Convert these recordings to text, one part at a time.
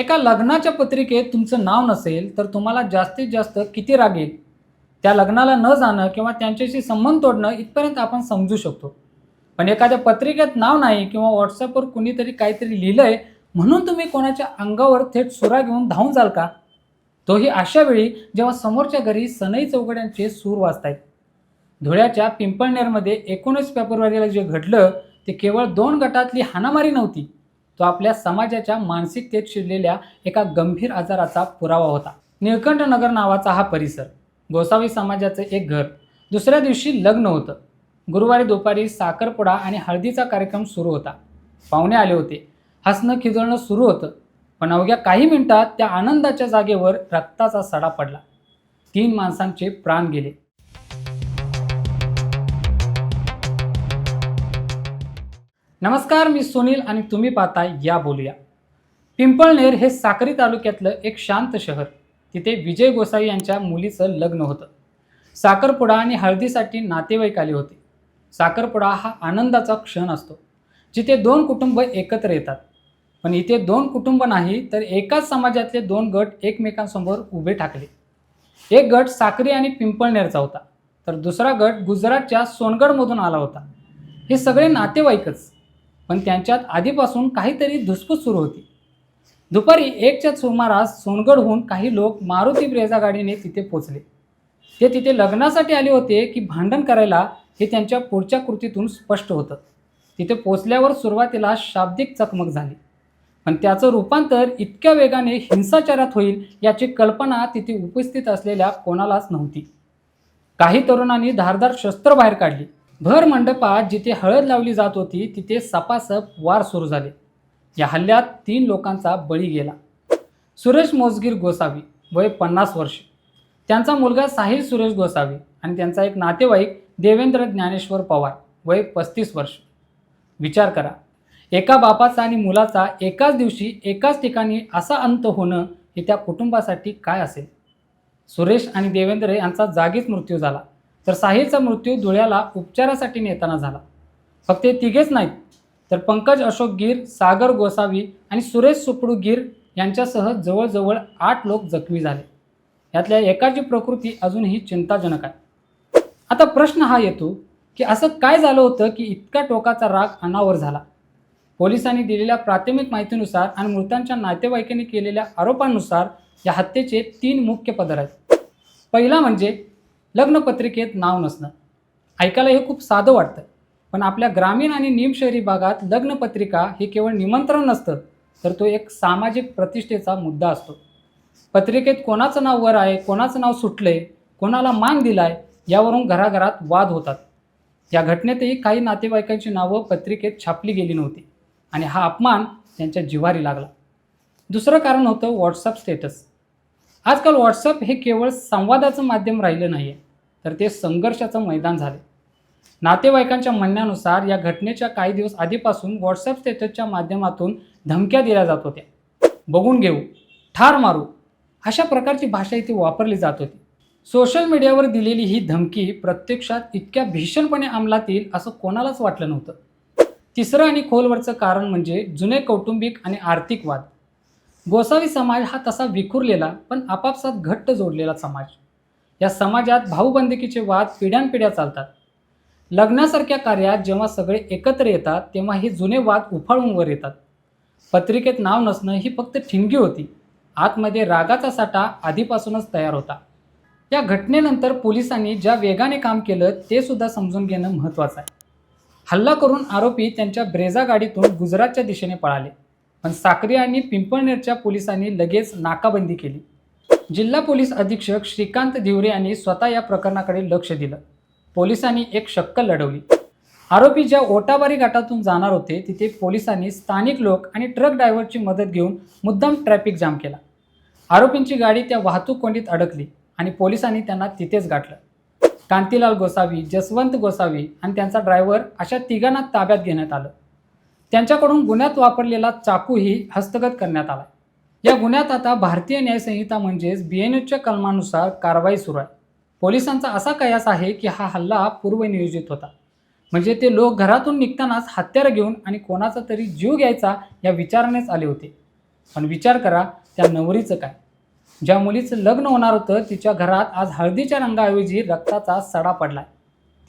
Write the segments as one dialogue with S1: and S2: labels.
S1: एका लग्नाच्या पत्रिकेत तुमचं नाव नसेल तर तुम्हाला जास्तीत जास्त किती राग येईल? त्या लग्नाला न जाणं किंवा त्यांच्याशी संबंध तोडणं इथपर्यंत आपण समजू शकतो. पण एखाद्या पत्रिकेत नाव नाही किंवा व्हॉट्सअपवर कुणीतरी काहीतरी लिहिलंय म्हणून तुम्ही कोणाच्या अंगावर थेट सुरा घेऊन धावून जाल का? तोही अशा वेळी जेव्हा समोरच्या घरी सनई चौघड्यांचे सूर वाजतायत. धुळ्याच्या पिंपळनेरमध्ये 19 फेब्रुवारीला जे घडलं ते केवळ 2 गटातली हाणामारी नव्हती. तो आपल्या समाजाच्या मानसिकतेत शिरलेल्या एका गंभीर आजाराचा पुरावा होता. निळकंठ नगर नावाचा हा परिसर, गोसावी समाजाचं एक घर. दुसऱ्या दिवशी लग्न होतं. गुरुवारी दुपारी साखरपुडा आणि हळदीचा कार्यक्रम सुरू होता. पाहुणे आले होते. हसणं खिदळणं सुरू होतं. पण अवघ्या काही मिनिटात त्या आनंदाच्या जागेवर रक्ताचा सडा पडला. 3 माणसांचे प्राण गेले. नमस्कार, मी सुनील आणि तुम्ही पाहताय या बोलूया. पिंपळनेर हे साक्री तालुक्यातलं एक शांत शहर. तिथे विजय गोसावी यांच्या मुलीचं लग्न होतं. साखरपुडा आणि हळदीसाठी नातेवाईक आले होते. साखरपुडा हा आनंदाचा क्षण असतो जिथे 2 कुटुंब एकत्र येतात. पण इथे 2 कुटुंब नाही तर एकाच समाजातले 2 गट एकमेकांसमोर उभे ठाकले. एक गट साक्री आणि पिंपळनेरचा होता तर दुसरा गट गुजरातच्या सोनगडमधून आला होता. हे सगळे नातेवाईकच, पण त्यांच्यात आधीपासून काहीतरी धुसफूस सुरू होती. दुपारी 1च्या सुमारास सोनगडहून काही लोक मारुती ब्रेझा गाडीने तिथे पोचले. ते तिथे लग्नासाठी आले होते की भांडण करायला हे त्यांच्या पुढच्या कृतीतून स्पष्ट होतं. तिथे पोचल्यावर सुरुवातीला शाब्दिक चकमक झाली, पण त्याचं रूपांतर इतक्या वेगाने हिंसाचारात होईल याची कल्पना तिथे उपस्थित असलेल्या कोणालाच नव्हती. काही तरुणांनी धारदार शस्त्र बाहेर काढली. भर मंडपात जिथे हळद लावली जात होती तिथे सपासप वार सुरू झाले. या हल्ल्यात 3 लोकांचा बळी गेला. सुरेश मोजगीर गोसावी, वय 50 वर्ष, त्यांचा मुलगा साहिल सुरेश गोसावी आणि त्यांचा एक नातेवाईक देवेंद्र ज्ञानेश्वर पवार, वय 35 वर्ष. विचार करा, एका बापाचा आणि मुलाचा एकाच दिवशी एकाच ठिकाणी असा अंत होणं हे त्या कुटुंबासाठी काय असेल? सुरेश आणि देवेंद्र यांचा जागीच मृत्यू झाला, तर साहिलचा मृत्यू धुळ्याला उपचारासाठी नेताना झाला. फक्त हे तिघेच नाहीत, तर पंकज अशोक गीर, सागर गोसावी आणि सुरेश सुपडू गीर यांच्यासह जवळजवळ 8 लोक जखमी झाले. यातल्या एकाची प्रकृती अजूनही चिंताजनक आहे. आता प्रश्न हा येतो की असं काय झालं होतं की इतका टोकाचा राग अनावर झाला? पोलिसांनी दिलेल्या प्राथमिक माहितीनुसार आणि मृतांच्या नातेवाईकांनी केलेल्या आरोपांनुसार या हत्येचे 3 मुख्य पदर आहेत. पहिला म्हणजे लग्नपत्रिकेत नाव नसणं. ऐकायला हे खूप साधं वाटतं, पण आपल्या ग्रामीण आणि निमशहरी भागात लग्नपत्रिका हे केवळ निमंत्रण नसतं, तर तो एक सामाजिक प्रतिष्ठेचा मुद्दा असतो. पत्रिकेत कोणाचं नाव वर आहे, कोणाचं नाव सुटलंय, कोणाला मान दिलाय यावरून घराघरात वाद होतात. या घटनेतही काही नातेवाईकांची नावं पत्रिकेत छापली गेली नव्हती आणि हा अपमान त्यांच्या जिव्हारी लागला. दुसरं कारण होतं व्हॉट्सअप स्टेटस. आजकाल व्हॉट्सअप हे केवळ संवादाचं माध्यम राहिलं नाही आहे, तर ते संघर्षाचं मैदान झाले. नातेवाईकांच्या म्हणण्यानुसार या घटनेच्या काही दिवस आधीपासून व्हॉट्सअप स्टेटसच्या माध्यमातून धमक्या दिल्या जात होत्या. बघून घेऊ, ठार मारू, अशा प्रकारची भाषा इथे वापरली जात होती. सोशल मीडियावर दिलेली ही धमकी प्रत्यक्षात इतक्या भीषणपणे अंमलात येईल असं कोणालाच वाटलं नव्हतं. तिसरं आणि खोलवरचं कारण म्हणजे जुने कौटुंबिक आणि आर्थिक वाद. गोसावी समाज हा तसा विखुरलेला पण आपापसात घट्ट जोडलेला समाज. या समाजात भाऊबंदिकीचे वाद पिढ्यानपिढ्या चालतात. लग्नासारख्या कार्यात जेव्हा सगळे एकत्र येतात तेव्हा हे जुने वाद उफाळून वर येतात. पत्रिकेत नाव नसणं ही फक्त ठिणगी होती. आतमध्ये रागाचा साठा आधीपासूनच तयार होता. या घटनेनंतर पोलिसांनी ज्या वेगाने काम केलं ते सुद्धा समजून घेणं महत्त्वाचं आहे. हल्ला करून आरोपी त्यांच्या ब्रेझा गाडीतून गुजरातच्या दिशेने पळाले, पण साक्री आणि पिंपळनेरच्या पोलिसांनी लगेच नाकाबंदी केली. जिल्हा पोलीस अधीक्षक श्रीकांत धिवरे यांनी स्वतः या प्रकरणाकडे लक्ष दिलं. पोलिसांनी एक शक्कल लढवली. आरोपी ज्या ओटाबारी घाटातून जाणार होते तिथे पोलिसांनी स्थानिक लोक आणि ट्रक ड्रायव्हरची मदत घेऊन मुद्दाम ट्रॅफिक जाम केला. आरोपींची गाडी त्या वाहतूक कोंडीत अडकली आणि पोलिसांनी त्यांना तिथेच गाठलं. कांतीलाल गोसावी, जसवंत गोसावी आणि त्यांचा ड्रायव्हर अशा तिघांना ताब्यात घेण्यात आलं. त्यांच्याकडून गुन्ह्यात वापरलेला चाकूही हस्तगत करण्यात आला. या गुन्ह्यात आता भारतीय न्यायसंहिता म्हणजेच BNSच्या कलमानुसार कारवाई सुरू आहे. पोलिसांचा असा कयास आहे की हा हल्ला पूर्वनियोजित होता. म्हणजे ते लोक घरातून निघतानाच हत्यारं घेऊन आणि कोणाचा तरी जीव घ्यायचा या विचारानेच आले होते. पण विचार करा त्या नवरीचं काय? ज्या मुलीचं लग्न होणार होतं तिच्या घरात आज हळदीच्या रंगाऐवजी रक्ताचा सडा पडलाय.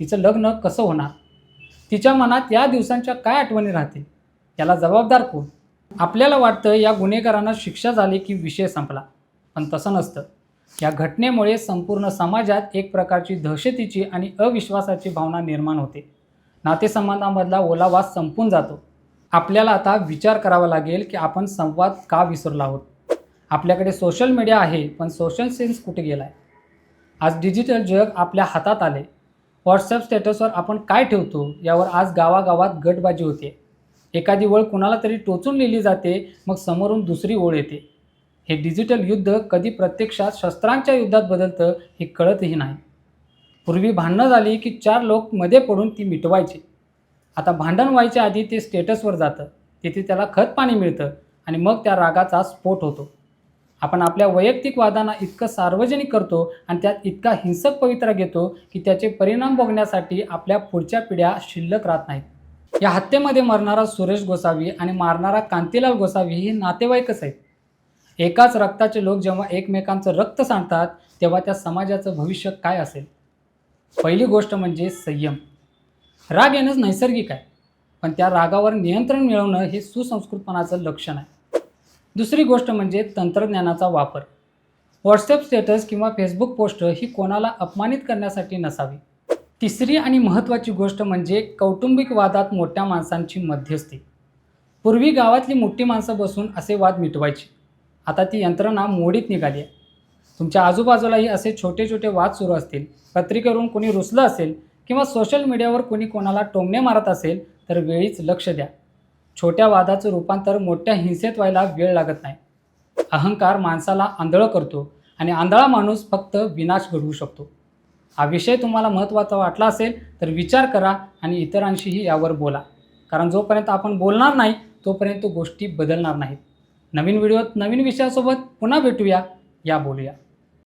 S1: तिचं लग्न कसं होणार? तिच्या मनात या दिवसांच्या काय आठवणी राहतील? याला जबाबदार कोण? आपल्याला वाटतं या गुन्हेगारांना शिक्षा झाली की विषय संपला, पण तसं नसतं. या घटनेमुळे संपूर्ण समाजात एक प्रकारची दहशतीची आणि अविश्वासाची भावना निर्माण होते. नातेसंबंधांमधला ओलावा संपून जातो. आपल्याला आता विचार करावा लागेल की आपण संवाद का विसरलो आहोत. आपल्याकडे सोशल मीडिया आहे, पण सोशल सेन्स कुठे गेलाय? आज डिजिटल जग आपल्या हातात आले. व्हॉट्सअप स्टेटसवर आपण काय ठेवतो यावर आज गावागावात गटबाजी होते. एखादी ओळ कुणाला तरी टोचून लिहिली जाते, मग समोरून दुसरी ओळ येते. हे डिजिटल युद्ध कधी प्रत्यक्षात शस्त्रांच्या युद्धात बदलतं हे कळतही नाही. पूर्वी भांडणं झाली की 4 लोक मध्ये पडून ती मिटवायची. आता भांडण व्हायच्या आधी ते स्टेटसवर जातं, तिथे त्याला खतपाणी मिळतं आणि मग त्या रागाचा स्फोट होतो. आपण आपल्या वैयक्तिक वादांना इतकं सार्वजनिक करतो आणि त्यात इतका हिंसक पवित्रा घेतो की त्याचे परिणाम बघण्यासाठी आपल्या पुढच्या पिढ्या शिल्लक राहत नाहीत. या हत्येमध्ये मरणारा सुरेश गोसावी आणि मारणारा कांतीलाल गोसावी हे नातेवाईकच आहेत. एकाच रक्ताचे लोक जेव्हा एकमेकांचं रक्त सांडतात तेव्हा त्या समाजाचं भविष्य काय असेल? पहिली गोष्ट म्हणजे संयम. राग येणं नैसर्गिक आहे, पण त्या रागावर नियंत्रण मिळवणं हे सुसंस्कृतपणाचं लक्षण आहे. दुसरी गोष्ट म्हणजे तंत्रज्ञानाचा वापर. व्हॉट्सअप स्टेटस किंवा फेसबुक पोस्ट ही कोणाला अपमानित करण्यासाठी नसावी. तिसरी आणि महत्त्वाची गोष्ट म्हणजे कौटुंबिक वादात मोठ्या माणसांची मध्यस्थी. पूर्वी गावातली मोठी माणसं बसून असे वाद मिटवायची. आता ती यंत्रणा मोडीत निघाली आहे. तुमच्या आजूबाजूलाही असे छोटे छोटे वाद सुरू असतील, पत्रिकेवरून कोणी रुसलं असेल किंवा सोशल मीडियावर कोणी कोणाला टोमणे मारत असेल तर वेळीच लक्ष द्या. छोट्या वादाचं रूपांतर मोठ्या हिंसेत व्हायला वेळ लागत नाही. अहंकार माणसाला आंधळं करतो आणि आंधळा माणूस फक्त विनाश घडवू शकतो. हा विषय तुम्हाला महत्त्वाचा वाटला असेल तर विचार करा आणि इतरांशीही यावर बोला, कारण जोपर्यंत आपण बोलणार नाही तोपर्यंत गोष्टी बदलणार नाहीत. नवीन व्हिडिओत नवीन विषयासोबत पुन्हा भेटूया. या बोलूया.